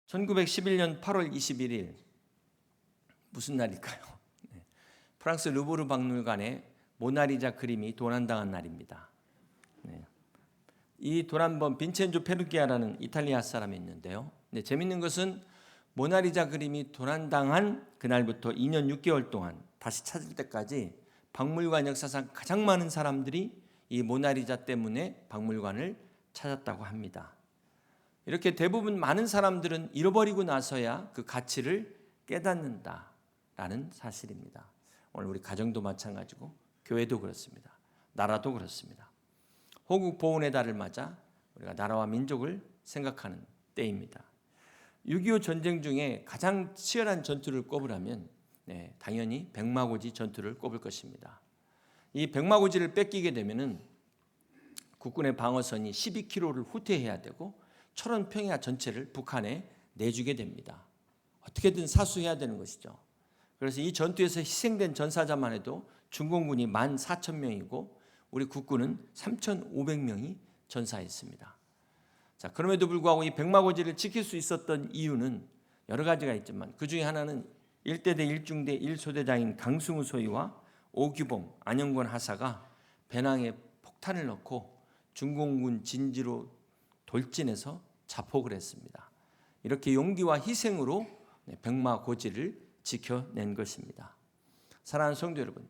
1911년 8월 21일 무슨 날일까요? 프랑스 루브르 박물관에 모나리자 그림이 도난당한 날입니다. 이 도난범 빈첸조 페루기아라는 이탈리아 사람이 있는데요. 재밌는 것은 모나리자 그림이 도난당한 그날부터 2년 6개월 동안 다시 찾을 때까지 박물관 역사상 가장 많은 사람들이 이 모나리자 때문에 박물관을 찾았다고 합니다. 이렇게 대부분 많은 사람들은 잃어버리고 나서야 그 가치를 깨닫는다라는 사실입니다. 오늘 우리 가정도 마찬가지고 교회도 그렇습니다. 나라도 그렇습니다. 호국 보훈의 달을 맞아 우리가 나라와 민족을 생각하는 때입니다. 6.25 전쟁 중에 가장 치열한 전투를 꼽으라면 당연히 백마고지 전투를 꼽을 것입니다. 이 백마고지를 뺏기게 되면은 국군의 방어선이 12km를 후퇴해야 되고 철원 평야 전체를 북한에 내주게 됩니다. 어떻게든 사수해야 되는 것이죠. 그래서 이 전투에서 희생된 전사자만 해도 중공군이 14,000명이고 우리 국군은 3,500명이 전사했습니다. 자, 그럼에도 불구하고 이 백마고지를 지킬 수 있었던 이유는 여러 가지가 있지만 그 중에 하나는 1대대 1중대 1소대장인 강승우 소위와 오규봉, 안영권 하사가 배낭에 폭탄을 넣고 중공군 진지로 돌진해서 자폭을 했습니다. 이렇게 용기와 희생으로 백마고지를 지켜낸 것입니다. 사랑하는 성도 여러분,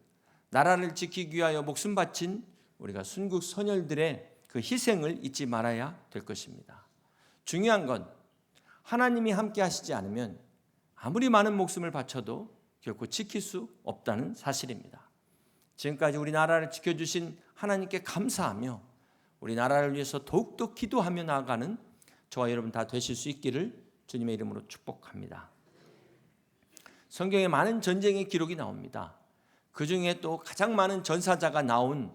나라를 지키기 위하여 목숨 바친 우리가 순국 선열들의 그 희생을 잊지 말아야 될 것입니다. 중요한 건 하나님이 함께 하시지 않으면 아무리 많은 목숨을 바쳐도 결코 지킬 수 없다는 사실입니다. 지금까지 우리 나라를 지켜주신 하나님께 감사하며 우리 나라를 위해서 더욱더 기도하며 나아가는 저와 여러분 다 되실 수 있기를 주님의 이름으로 축복합니다. 성경에 많은 전쟁의 기록이 나옵니다. 그 중에 또 가장 많은 전사자가 나온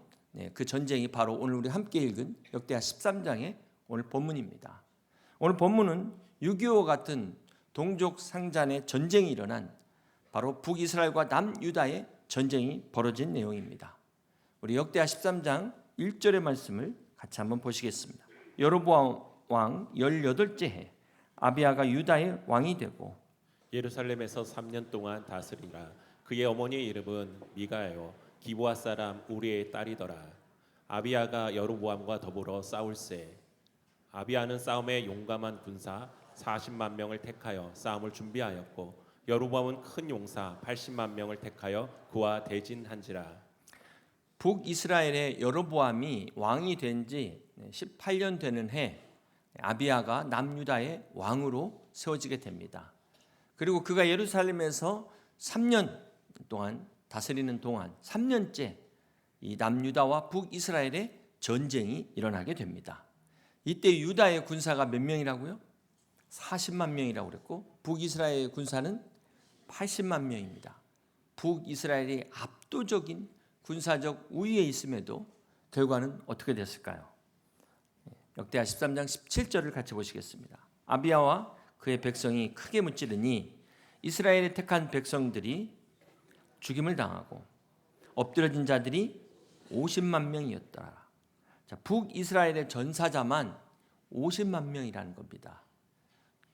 그 전쟁이 바로 오늘 우리 함께 읽은 역대하 13장의 오늘 본문입니다. 오늘 본문은 6.25 같은 동족 상잔의 전쟁이 일어난 바로 북이스라엘과 남유다의 전쟁이 벌어진 내용입니다. 우리 역대하 13장 1절의 말씀을 같이 한번 보시겠습니다. 여로보암 왕 18째 해 아비야가 유다의 왕이 되고 예루살렘에서 3년 동안 다스리라. 그의 어머니의 이름은 미가요 기브아 사람 우리의 딸이더라. 아비야가 여로보암과 더불어 싸울세. 아비야는 싸움에 용감한 군사 40만 명을 택하여 싸움을 준비하였고 여로보암은 큰 용사 80만 명을 택하여 그와 대진한지라. 북이스라엘의 여로보암이 왕이 된 지 18년 되는 해 아비야가 남유다의 왕으로 세워지게 됩니다. 그리고 그가 예루살렘에서 3년 동안 다스리는 동안 3년째 이 남유다와 북이스라엘의 전쟁이 일어나게 됩니다. 이때 유다의 군사가 몇 명이라고요? 40만 명이라고 그랬고 북이스라엘의 군사는 80만 명입니다. 북이스라엘이 압도적인 군사적 우위에 있음에도 결과는 어떻게 됐을까요? 역대하 13장 17절을 같이 보시겠습니다. 아비야와 그의 백성이 크게 무찌르니 이스라엘의 택한 백성들이 죽임을 당하고 엎드려진 자들이 50만 명이었다. 자, 북이스라엘의 전사자만 50만 명이라는 겁니다.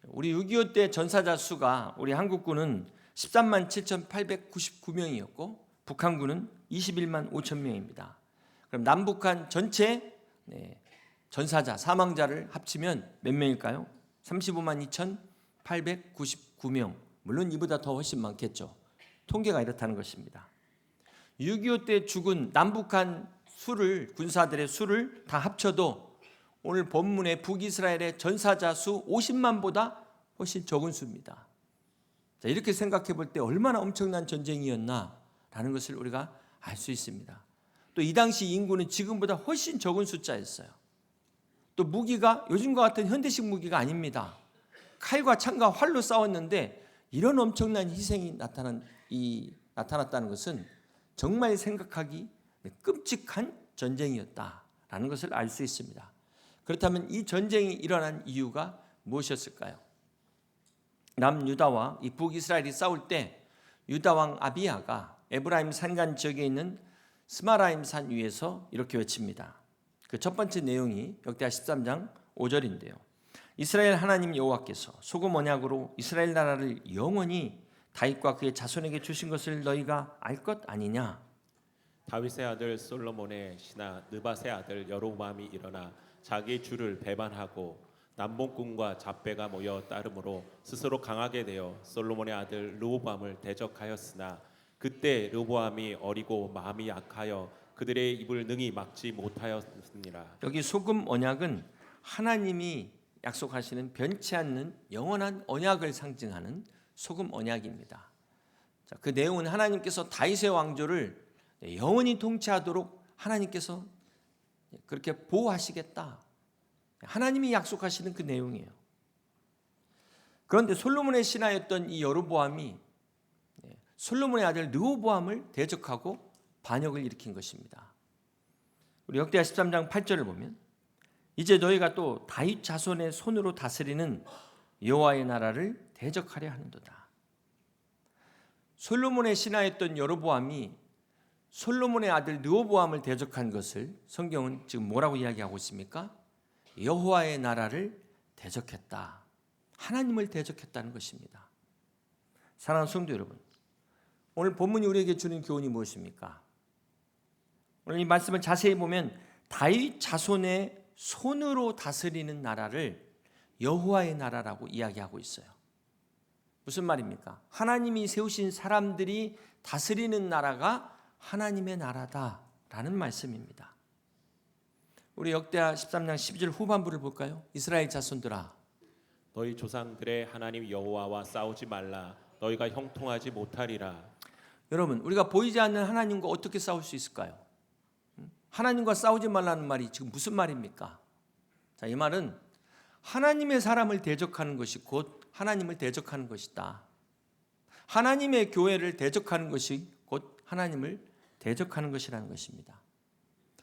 우리 6.25 때 전사자 수가 우리 한국군은 13만 7,899명이었고 북한군은 21만 5천 명입니다. 그럼 남북한 전체 전사자, 사망자를 합치면 몇 명일까요? 35만 2,899명. 물론 이보다 더 훨씬 많겠죠. 통계가 이렇다는 것입니다. 6.25 때 죽은 남북한 수를, 군사들의 수를 다 합쳐도 오늘 본문의 북이스라엘의 전사자 수 50만보다 훨씬 적은 수입니다. 자, 이렇게 생각해 볼 때 얼마나 엄청난 전쟁이었나라는 것을 우리가 알 수 있습니다. 또 이 당시 인구는 지금보다 훨씬 적은 숫자였어요. 또 무기가 요즘과 같은 현대식 무기가 아닙니다. 칼과 창과 활로 싸웠는데 이런 엄청난 희생이 나타났다는 것은 정말 생각하기 끔찍한 전쟁이었다라는 것을 알 수 있습니다. 그렇다면 이 전쟁이 일어난 이유가 무엇이었을까요? 남유다와 이 북이스라엘이 싸울 때 유다 왕 아비야가 에브라임 산간 지역에 있는 스마라임 산 위에서 이렇게 외칩니다. 그 첫 번째 내용이 역대하 13장 5절인데요. 이스라엘 하나님 여호와께서 소금 언약으로 이스라엘 나라를 영원히 다윗과 그의 자손에게 주신 것을 너희가 알 것 아니냐? 다윗의 아들 솔로몬의 신하 느밧의 아들 여로보암이 일어나 자기 주를 배반하고 남봉꾼과 잡배가 모여 따름으로 스스로 강하게 되어 솔로몬의 아들 르호보암을 대적하였으나 그때 르호보암이 어리고 마음이 약하여 그들의 입을 능히 막지 못하였느니라. 여기 소금 언약은 하나님이 약속하시는 변치 않는 영원한 언약을 상징하는 소금 언약입니다. 자, 그 내용은 하나님께서 다윗의 왕조를 영원히 통치하도록 하나님께서 그렇게 보호하시겠다. 하나님이 약속하시는 그 내용이에요. 그런데 솔로몬의 신하였던 이 여로보암이 솔로몬의 아들 르호보암을 대적하고 반역을 일으킨 것입니다. 우리 역대하 13장 8절을 보면 이제 너희가 또 다윗 자손의 손으로 다스리는 여호와의 나라를 대적하려 하는도다. 솔로몬의 신하였던 여로보암이 솔로몬의 아들 르호보암을 대적한 것을 성경은 지금 뭐라고 이야기하고 있습니까? 여호와의 나라를 대적했다. 하나님을 대적했다는 것입니다. 사랑하는 성도 여러분, 오늘 본문이 우리에게 주는 교훈이 무엇입니까? 오늘 이 말씀을 자세히 보면 다윗 자손의 손으로 다스리는 나라를 여호와의 나라라고 이야기하고 있어요. 무슨 말입니까? 하나님이 세우신 사람들이 다스리는 나라가 하나님의 나라다라는 말씀입니다. 우리 역대하 13장 12절 후반부를 볼까요? 이스라엘 자손들아, 너희 조상들의 하나님 여호와와 싸우지 말라. 너희가 형통하지 못하리라. 여러분, 우리가 보이지 않는 하나님과 어떻게 싸울 수 있을까요? 하나님과 싸우지 말라는 말이 지금 무슨 말입니까? 자, 이 말은 하나님의 사람을 대적하는 것이 곧 하나님을 대적하는 것이다. 하나님의 교회를 대적하는 것이 곧 하나님을 대적하는 것이라는 것입니다.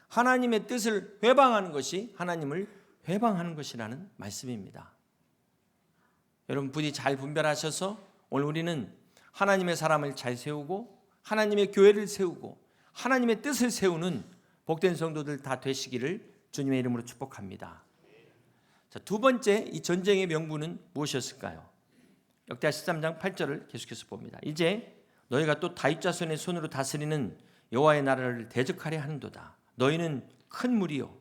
하나님의 뜻을 회방하는 것이 하나님을 회방하는 것이라는 말씀입니다. 여러분 부디 잘 분별하셔서 오늘 우리는 하나님의 사람을 잘 세우고 하나님의 교회를 세우고 하나님의 뜻을 세우는 복된 성도들 다 되시기를 주님의 이름으로 축복합니다. 자, 두 번째 이 전쟁의 명분은 무엇이었을까요? 역대하 13장 8절을 계속해서 봅니다. 이제 너희가 또 다윗 자손의 손으로 다스리는 여호와의 나라를 대적하려 하는도다. 너희는 큰 무리요.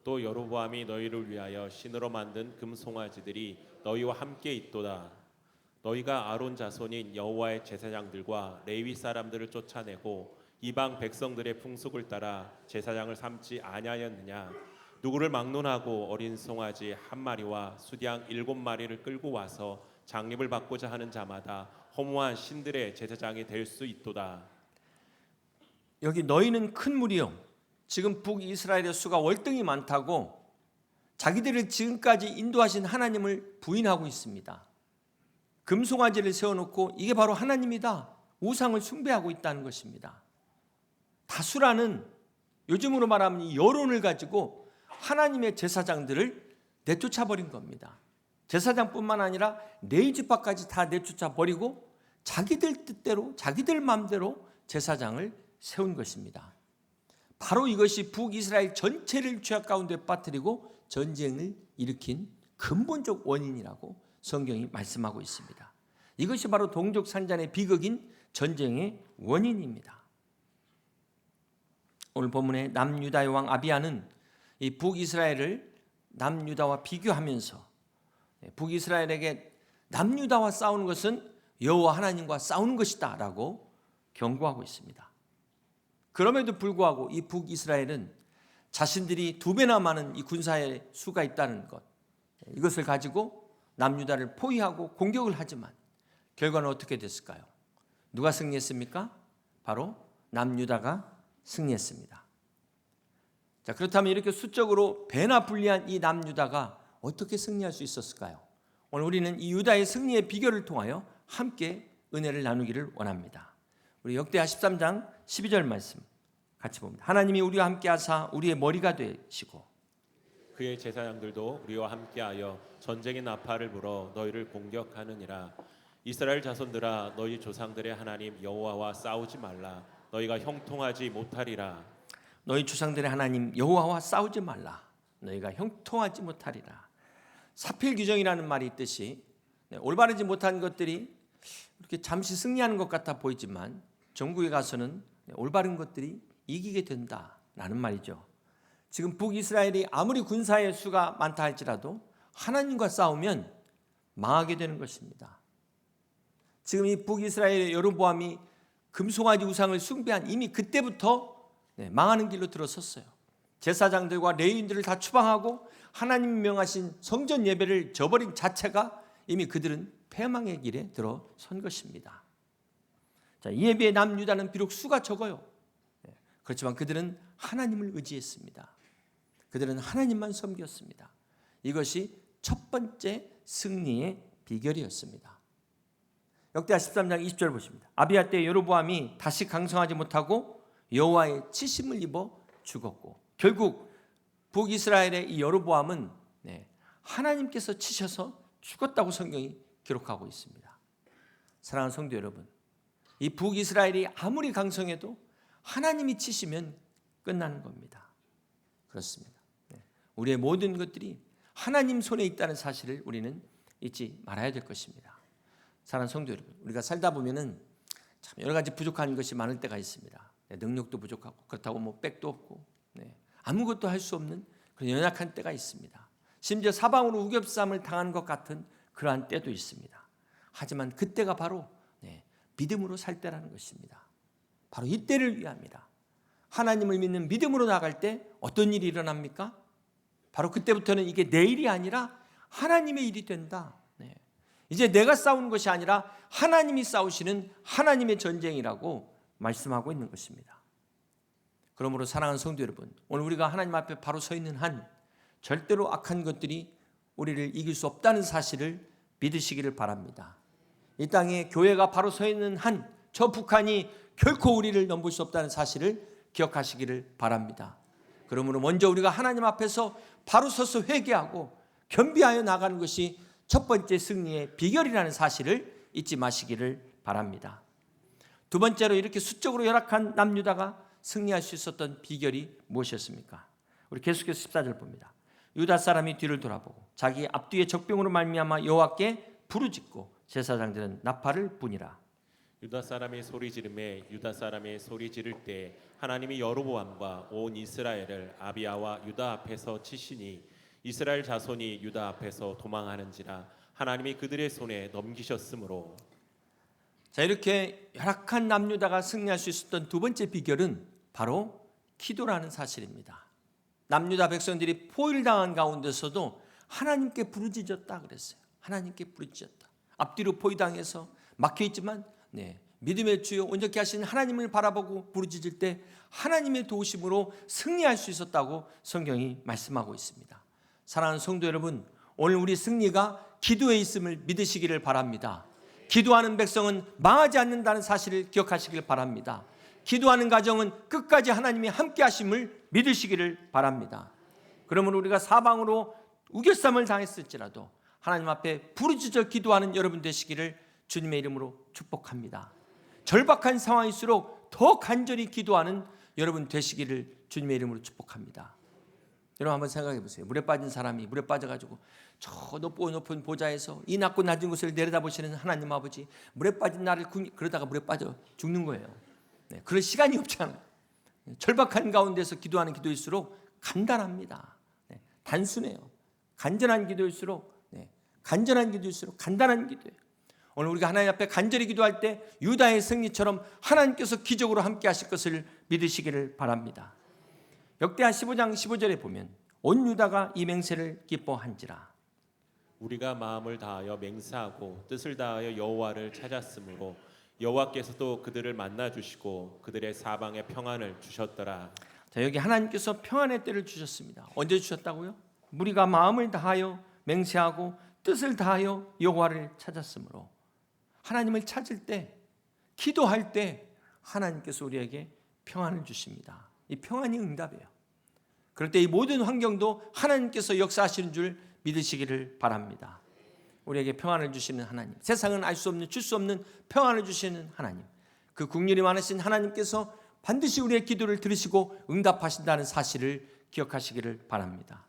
또 여로보암이 너희를 위하여 신으로 만든 금송아지들이 너희와 함께 있도다. 너희가 아론 자손인 여호와의 제사장들과 레위 사람들을 쫓아내고 이방 백성들의 풍속을 따라 제사장을 삼지 아니하였느냐? 누구를 막론하고 어린 송아지 한 마리와 수양 7마리를 끌고 와서 장립을 받고자 하는 자마다 허무한 신들의 제사장이 될 수 있도다. 여기 너희는 큰 무리요. 지금 북이스라엘의 수가 월등히 많다고 자기들을 지금까지 인도하신 하나님을 부인하고 있습니다. 금송아지를 세워놓고 이게 바로 하나님이다. 우상을 숭배하고 있다는 것입니다. 다수라는 요즘으로 말하면 이 여론을 가지고 하나님의 제사장들을 내쫓아버린 겁니다. 제사장뿐만 아니라 레위지파까지 다 내쫓아버리고 자기들 뜻대로 자기들 마음대로 제사장을 세운 것입니다. 바로 이것이 북이스라엘 전체를 죄악 가운데 빠뜨리고 전쟁을 일으킨 근본적 원인이라고 성경이 말씀하고 있습니다. 이것이 바로 동족 산잔의 비극인 전쟁의 원인입니다. 오늘 본문의 남유다의 왕 아비야는 이 북이스라엘을 남유다와 비교하면서 북이스라엘에게 남유다와 싸우는 것은 여호와 하나님과 싸우는 것이다 라고 경고하고 있습니다. 그럼에도 불구하고 이 북이스라엘은 자신들이 2배나 많은 이 군사의 수가 있다는 것, 이것을 가지고 남유다를 포위하고 공격을 하지만 결과는 어떻게 됐을까요? 누가 승리했습니까? 바로 남유다가 승리했습니다. 자, 그렇다면 이렇게 수적으로 배나 불리한 이 남유다가 어떻게 승리할 수 있었을까요? 오늘 우리는 이 유다의 승리의 비결을 통하여 함께 은혜를 나누기를 원합니다. 우리 역대하 13장 12절 말씀 같이 봅니다. 하나님이 우리와 함께 하사 우리의 머리가 되시고 그의 제사장들도 우리와 함께하여 전쟁의 나팔을 불어 너희를 공격하느니라. 이스라엘 자손들아, 너희 조상들의 하나님 여호와와 싸우지 말라. 너희가 형통하지 못하리라. 너희 조상들의 하나님 여호와와 싸우지 말라. 너희가 형통하지 못하리라. 사필규정이라는 말이 있듯이 올바르지 못한 것들이 이렇게 잠시 승리하는 것 같아 보이지만 전국에 가서는 올바른 것들이 이기게 된다라는 말이죠. 지금 북이스라엘이 아무리 군사의 수가 많다 할지라도 하나님과 싸우면 망하게 되는 것입니다. 지금 이 북이스라엘의 여로보암이 금송아지 우상을 숭배한 이미 그때부터 망하는 길로 들어섰어요. 제사장들과 레위인들을 다 추방하고 하나님이 명하신 성전 예배를 저버린 자체가 이미 그들은 패망의 길에 들어선 것입니다. 자, 이에 비해 남유다는 비록 수가 적어요. 그렇지만 그들은 하나님을 의지했습니다. 그들은 하나님만 섬겼습니다. 이것이 첫 번째 승리의 비결이었습니다. 역대하 13장 20절 보십니다. 아비야 때 여로보암이 다시 강성하지 못하고 여호와의 치심을 입어 죽었고, 결국 북이스라엘의 이 여로보암은 하나님께서 치셔서 죽었다고 성경이 기록하고 있습니다. 사랑하는 성도 여러분, 이 북이스라엘이 아무리 강성해도 하나님이 치시면 끝나는 겁니다. 그렇습니다. 우리의 모든 것들이 하나님 손에 있다는 사실을 우리는 잊지 말아야 될 것입니다. 사랑하는 성도 여러분, 우리가 살다 보면은 참 여러 가지 부족한 것이 많을 때가 있습니다. 능력도 부족하고 그렇다고 뭐 백도 없고 아무것도 할 수 없는 그런 연약한 때가 있습니다. 심지어 사방으로 우겹삼을 당한 것 같은 그러한 때도 있습니다. 하지만 그때가 바로 믿음으로 살 때라는 것입니다. 바로 이때를 위함이다. 하나님을 믿는 믿음으로 나갈 때 어떤 일이 일어납니까? 바로 그때부터는 이게 내 일이 아니라 하나님의 일이 된다. 이제 내가 싸우는 것이 아니라 하나님이 싸우시는 하나님의 전쟁이라고 말씀하고 있는 것입니다. 그러므로 사랑하는 성도 여러분, 오늘 우리가 하나님 앞에 바로 서 있는 한 절대로 악한 것들이 우리를 이길 수 없다는 사실을 믿으시기를 바랍니다. 이 땅에 교회가 바로 서 있는 한 저 북한이 결코 우리를 넘볼 수 없다는 사실을 기억하시기를 바랍니다. 그러므로 먼저 우리가 하나님 앞에서 바로 서서 회개하고 겸비하여 나가는 것이 첫 번째 승리의 비결이라는 사실을 잊지 마시기를 바랍니다. 두 번째로 이렇게 수적으로 열악한 남유다가 승리할 수 있었던 비결이 무엇이었습니까? 우리 계속해서 14절 봅니다. 유다 사람이 뒤를 돌아보고 자기 앞뒤의 적병으로 말미암아 여호와께 부르짖고 제사장들은 나팔을 부니라. 유다 사람이 소리 지르매 유다 사람이 소리 지를 때 하나님이 여로보암과 온 이스라엘을 아비야와 유다 앞에서 치시니 이스라엘 자손이 유다 앞에서 도망하는지라 하나님이 그들의 손에 넘기셨으므로. 자, 이렇게 열악한 남유다가 승리할 수 있었던 두 번째 비결은 바로 기도라는 사실입니다. 남유다 백성들이 포위를 당한 가운데서도 하나님께 부르짖었다 그랬어요. 하나님께 부르짖었다. 앞뒤로 포위당해서 막혀있지만 믿음의 주여 온전케 하신 하나님을 바라보고 부르짖을 때 하나님의 도우심으로 승리할 수 있었다고 성경이 말씀하고 있습니다. 사랑하는 성도 여러분, 오늘 우리 승리가 기도에 있음을 믿으시기를 바랍니다. 기도하는 백성은 망하지 않는다는 사실을 기억하시길 바랍니다. 기도하는 가정은 끝까지 하나님이 함께 하심을 믿으시기를 바랍니다. 그러므로 우리가 사방으로 우겨쌈을 당했을지라도 하나님 앞에 부르짖어 기도하는 여러분 되시기를 주님의 이름으로 축복합니다. 절박한 상황일수록 더 간절히 기도하는 여러분 되시기를 주님의 이름으로 축복합니다. 여러분 한번 생각해 보세요. 물에 빠진 사람이 물에 빠져가지고 저 높은 보좌에서 이 낮고 낮은 곳을 내려다보시는 하나님 아버지, 물에 빠진 나를 그러다가 물에 빠져 죽는 거예요. 그럴 시간이 없잖아요. 절박한 가운데서 기도하는 기도일수록 간단합니다. 단순해요. 간절한 기도일수록 간단한 기도예요. 오늘 우리가 하나님 앞에 간절히 기도할 때 유다의 승리처럼 하나님께서 기적으로 함께 하실 것을 믿으시기를 바랍니다. 역대하 15장 15절에 보면 온 유다가 이 맹세를 기뻐한지라. 우리가 마음을 다하여 맹세하고 뜻을 다하여 여호와를 찾았으므로 여호와께서도 그들을 만나 주시고 그들의 사방에 평안을 주셨더라. 자, 여기 하나님께서 평안의 때를 주셨습니다. 언제 주셨다고요? 우리가 마음을 다하여 맹세하고 뜻을 다하여 여호와를 찾았으므로. 하나님을 찾을 때, 기도할 때 하나님께서 우리에게 평안을 주십니다. 이 평안이 응답이에요. 그럴 때 이 모든 환경도 하나님께서 역사하시는 줄 믿으시기를 바랍니다. 우리에게 평안을 주시는 하나님, 세상은 알 수 없는, 줄 수 없는 평안을 주시는 하나님, 그 국률이 많으신 하나님께서 반드시 우리의 기도를 들으시고 응답하신다는 사실을 기억하시기를 바랍니다.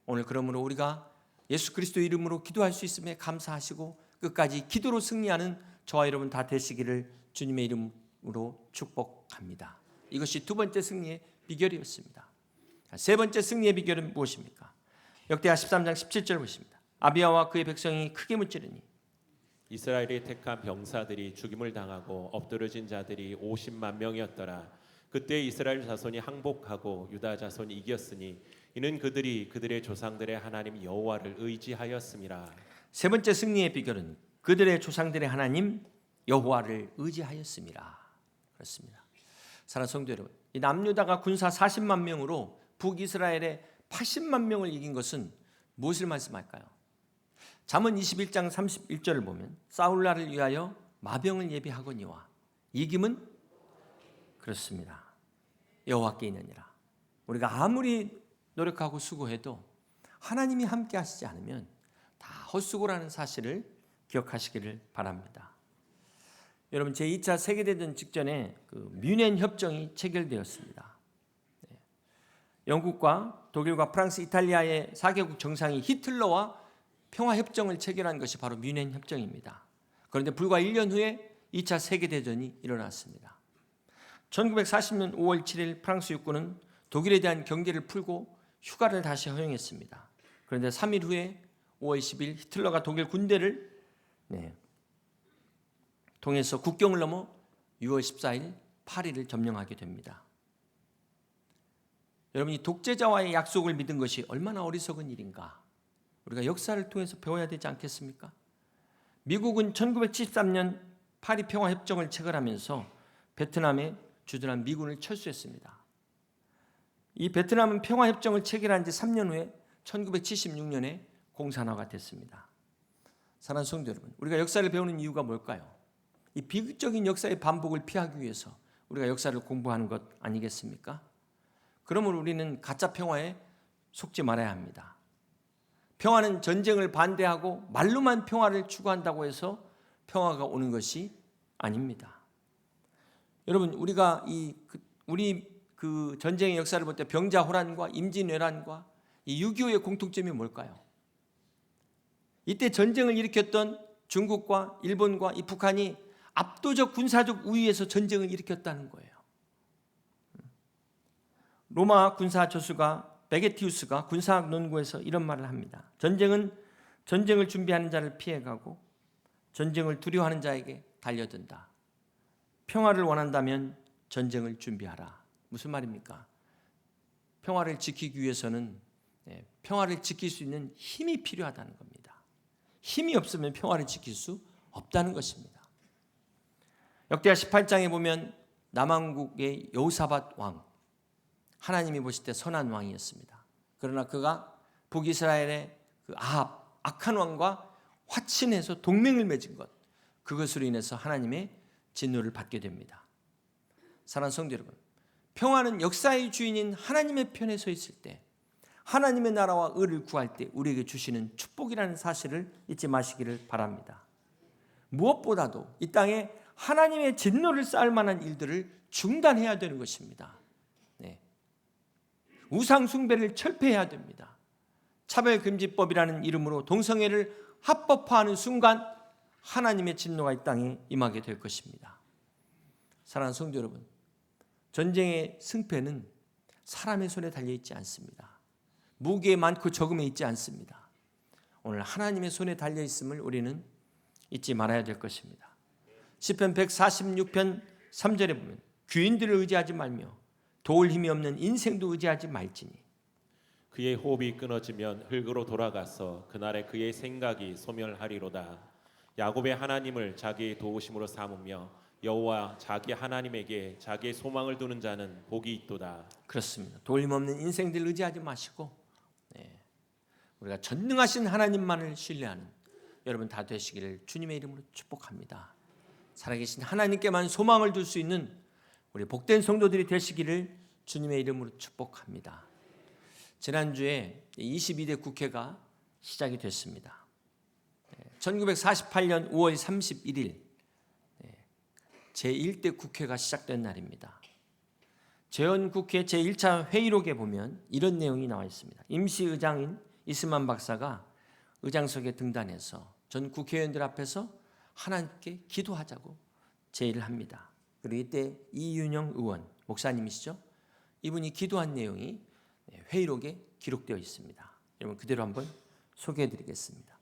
오늘 그러므로 우리가 예수 그리스도 이름으로 기도할 수 있음에 감사하시고 끝까지 기도로 승리하는 저와 여러분 다 되시기를 주님의 이름으로 축복합니다. 이것이 두 번째 승리의 비결이었습니다. 세 번째 승리의 비결은 무엇입니까? 역대하 13장 17절 보십니다. 아비야와 그의 백성이 크게 무찌르니 이스라엘이 택한 병사들이 죽임을 당하고 엎드러진 자들이 50만 명이었더라. 그때 이스라엘 자손이 항복하고 유다 자손이 이겼으니 이는 그들이 그들의 조상들의 하나님 여호와를 의지하였음이라. 세 번째 승리의 비결은 그들의 조상들의 하나님 여호와를 의지하였음이라. 그렇습니다. 사랑하는 성도 여러분, 이 남유다가 군사 40만 명으로 북이스라엘의 80만 명을 이긴 것은 무엇을 말씀할까요? 잠언 21장 31절을 보면 싸울날을 위하여 마병을 예비하거니와 이김은 그렇습니다. 여호와께 있느니라. 우리가 아무리 노력하고 수고해도 하나님이 함께 하시지 않으면 다 헛수고라는 사실을 기억하시기를 바랍니다. 여러분, 제2차 세계대전 직전에 그 뮌헨 협정이 체결되었습니다. 영국과 독일과 프랑스, 이탈리아의 4개국 정상이 히틀러와 평화협정을 체결한 것이 바로 뮌헨 협정입니다. 그런데 불과 1년 후에 2차 세계대전이 일어났습니다. 1940년 5월 7일 프랑스 육군은 독일에 대한 경계를 풀고 휴가를 다시 허용했습니다. 그런데 3일 후에 5월 10일 히틀러가 독일 군대를 통해서 국경을 넘어 6월 14일 파리를 점령하게 됩니다. 여러분, 이 독재자와의 약속을 믿은 것이 얼마나 어리석은 일인가? 우리가 역사를 통해서 배워야 되지 않겠습니까? 미국은 1973년 파리 평화협정을 체결하면서 베트남에 주둔한 미군을 철수했습니다. 이 베트남은 평화협정을 체결한 지 3년 후에 1976년에 공산화가 됐습니다. 사랑하는 성도 여러분, 우리가 역사를 배우는 이유가 뭘까요? 이 비극적인 역사의 반복을 피하기 위해서 우리가 역사를 공부하는 것 아니겠습니까? 그러므로 우리는 가짜 평화에 속지 말아야 합니다. 평화는 전쟁을 반대하고 말로만 평화를 추구한다고 해서 평화가 오는 것이 아닙니다. 여러분, 우리가 우리 전쟁의 역사를 볼 때 병자호란과 임진왜란과 이 6.25의 공통점이 뭘까요? 이때 전쟁을 일으켰던 중국과 일본과 이 북한이 압도적 군사적 우위에서 전쟁을 일으켰다는 거예요. 로마 군사 저수가 베게티우스가 군사학 논구에서 이런 말을 합니다. 전쟁은 전쟁을 준비하는 자를 피해가고 전쟁을 두려워하는 자에게 달려든다. 평화를 원한다면 전쟁을 준비하라. 무슨 말입니까? 평화를 지키기 위해서는 평화를 지킬 수 있는 힘이 필요하다는 겁니다. 힘이 없으면 평화를 지킬 수 없다는 것입니다. 역대하 18장에 보면 남왕국의 여호사밧 왕, 하나님이 보실 때 선한 왕이었습니다. 그러나 그가 북이스라엘의 그 아합, 악한 왕과 화친해서 동맹을 맺은 것, 그것으로 인해서 하나님의 진노를 받게 됩니다. 사랑하는 성도 여러분, 평화는 역사의 주인인 하나님의 편에 서 있을 때, 하나님의 나라와 의를 구할 때 우리에게 주시는 축복이라는 사실을 잊지 마시기를 바랍니다. 무엇보다도 이 땅에 하나님의 진노를 쌓을 만한 일들을 중단해야 되는 것입니다. 우상 숭배를 철폐해야 됩니다. 차별금지법이라는 이름으로 동성애를 합법화하는 순간 하나님의 진노가 이 땅에 임하게 될 것입니다. 사랑하는 성도 여러분, 전쟁의 승패는 사람의 손에 달려있지 않습니다. 무기에 많고 적음에 있지 않습니다. 오늘 하나님의 손에 달려있음을 우리는 잊지 말아야 될 것입니다. 시편 146편 3절에 보면 귀인들을 의지하지 말며 도울 힘이 없는 인생도 의지하지 말지니 그의 호흡이 끊어지면 흙으로 돌아가서 그날에 그의 생각이 소멸하리로다. 야곱의 하나님을 자기의 도우심으로 삼으며 여호와 자기 하나님에게 자기의 소망을 두는 자는 복이 있도다. 그렇습니다. 도울 힘 없는 인생들 의지하지 마시고 우리가 전능하신 하나님만을 신뢰하는 여러분 다 되시기를 주님의 이름으로 축복합니다. 살아계신 하나님께만 소망을 둘 수 있는 우리 복된 성도들이 되시기를 주님의 이름으로 축복합니다. 지난주에 22대 국회가 시작이 됐습니다. 1948년 5월 31일 제1대 국회가 시작된 날입니다. 재헌국회 제1차 회의록에 보면 이런 내용이 나와 있습니다. 임시의장인 이스만 박사가 의장석에 등단해서 전 국회의원들 앞에서 하나님께 기도하자고 제의를 합니다. 그리고 이때 이윤영 의원, 목사님이시죠? 이분이 기도한 내용이 회의록에 기록되어 있습니다. 여러분 그대로 한번 소개해드리겠습니다.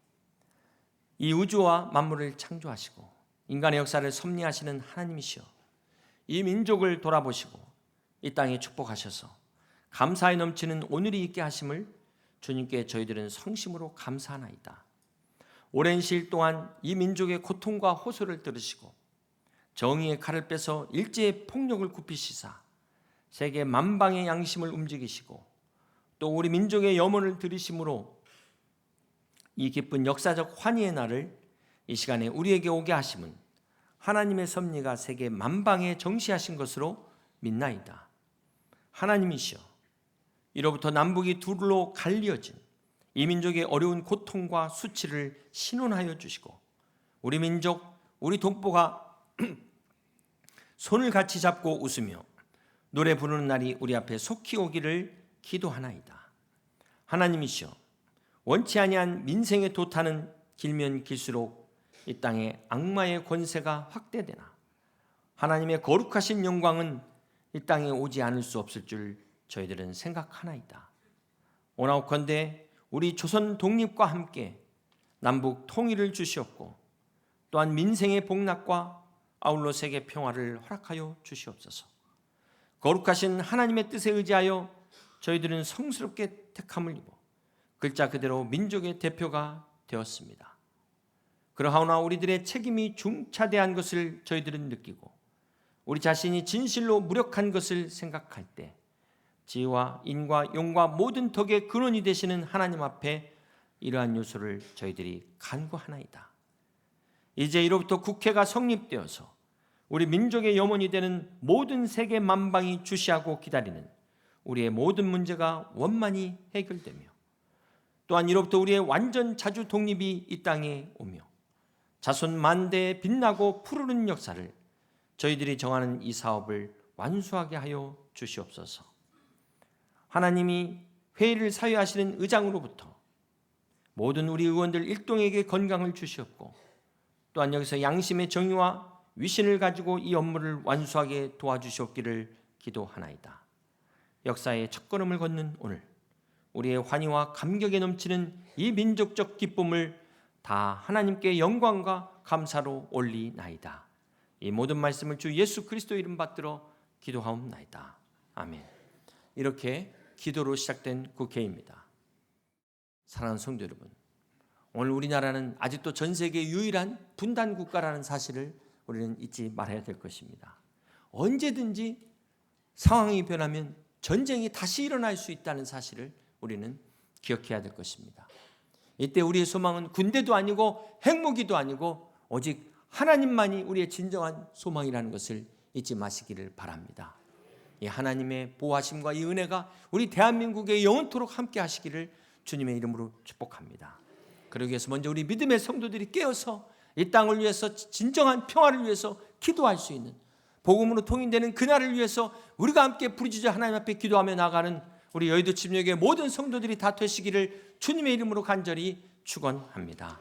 이 우주와 만물을 창조하시고 인간의 역사를 섭리하시는 하나님이시여, 이 민족을 돌아보시고 이 땅에 축복하셔서 감사에 넘치는 오늘이 있게 하심을 주님께 저희들은 성심으로 감사하나이다. 오랜 시일 동안 이 민족의 고통과 호소를 들으시고 정의의 칼을 빼서 일제의 폭력을 굽히시사 세계 만방의 양심을 움직이시고 또 우리 민족의 염원을 들으심으로 이 기쁜 역사적 환희의 날을 이 시간에 우리에게 오게 하심은 하나님의 섭리가 세계 만방에 정시하신 것으로 믿나이다. 하나님이시여, 이로부터 남북이 둘로 갈리어진 이 민족의 어려운 고통과 수치를 신원하여 주시고 우리 민족, 우리 동포가 손을 같이 잡고 웃으며 노래 부르는 날이 우리 앞에 속히 오기를 기도하나이다. 하나님이시여, 원치 아니한 민생의 도탄은 길면 길수록 이 땅에 악마의 권세가 확대되나 하나님의 거룩하신 영광은 이 땅에 오지 않을 수 없을 줄 저희들은 생각하나이다. 오나오컨대 우리 조선 독립과 함께 남북 통일을 주시옵고 또한 민생의 복락과 아울러 세계 평화를 허락하여 주시옵소서. 거룩하신 하나님의 뜻에 의지하여 저희들은 성스럽게 택함을 입어 글자 그대로 민족의 대표가 되었습니다. 그러하오나 우리들의 책임이 중차대한 것을 저희들은 느끼고 우리 자신이 진실로 무력한 것을 생각할 때 지혜와 인과 용과 모든 덕의 근원이 되시는 하나님 앞에 이러한 요소를 저희들이 간구하나이다. 이제 이로부터 국회가 성립되어서 우리 민족의 염원이 되는 모든 세계 만방이 주시하고 기다리는 우리의 모든 문제가 원만히 해결되며 또한 이로부터 우리의 완전 자주 독립이 이 땅에 오며 자손 만대에 빛나고 푸르른 역사를 저희들이 정하는 이 사업을 완수하게 하여 주시옵소서. 하나님이 회의를 사유하시는 의장으로부터 모든 우리 의원들 일동에게 건강을 주시옵고 또한 여기서 양심의 정의와 위신을 가지고 이 업무를 완수하게 도와주시옵기를 기도하나이다. 역사의 첫걸음을 걷는 오늘 우리의 환희와 감격에 넘치는 이 민족적 기쁨을 다 하나님께 영광과 감사로 올리나이다. 이 모든 말씀을 주 예수 그리스도 이름 받들어 기도하옵나이다. 아멘. 이렇게 기도로 시작된 국회입니다. 사랑하는 성도 여러분, 오늘 우리나라는 아직도 전 세계 유일한 분단 국가라는 사실을 우리는 잊지 말아야 될 것입니다. 언제든지 상황이 변하면 전쟁이 다시 일어날 수 있다는 사실을 우리는 기억해야 될 것입니다. 이때 우리의 소망은 군대도 아니고 핵무기도 아니고 오직 하나님만이 우리의 진정한 소망이라는 것을 잊지 마시기를 바랍니다. 이 하나님의 보호하심과 이 은혜가 우리 대한민국에 영원토록 함께 하시기를 주님의 이름으로 축복합니다. 그러기 위해서 먼저 우리 믿음의 성도들이 깨어서 이 땅을 위해서 진정한 평화를 위해서 기도할 수 있는 복음으로 통일되는 그날을 위해서 우리가 함께 부르짖어 하나님 앞에 기도하며 나가는 우리 여의도 침략의 모든 성도들이 다 되시기를 주님의 이름으로 간절히 축원합니다.